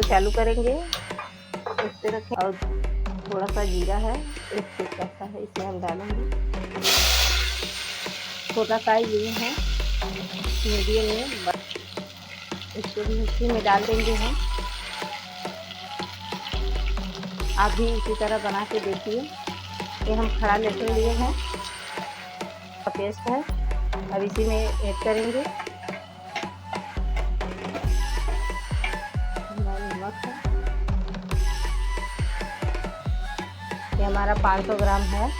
चालू करेंगे, इस पे रखें और थोड़ा सा जीरा है, एक तेजपत्ता है, इसे हम डालेंगे। छोटा साइज लिए हैं, मीडियम में, इसको मिक्सी में डाल देंगे हम। आप भी इसी तरह बना के देखिए। ये हम खड़ा लहसुन लिए हैं, पेस्ट है, अब इसी में ऐड करेंगे। नमक है, ये हमारा 500 ग्राम है।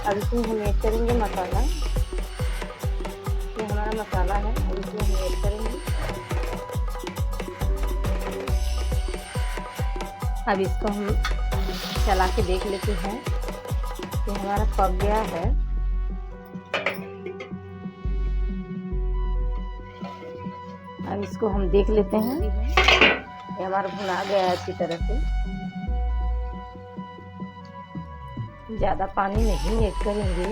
अब इसमें हम ऐड करेंगे मसाला। ये हमारा मसाला है, अब इसमें हम ऐड करेंगे। अब इसको हम चला के देख लेते हैं कि हमारा पक गया है। अब इसको हम देख लेते हैं, ये हमारा भुना गया है अच्छी तरह से। ज़्यादा पानी नहीं ऐड करेंगे।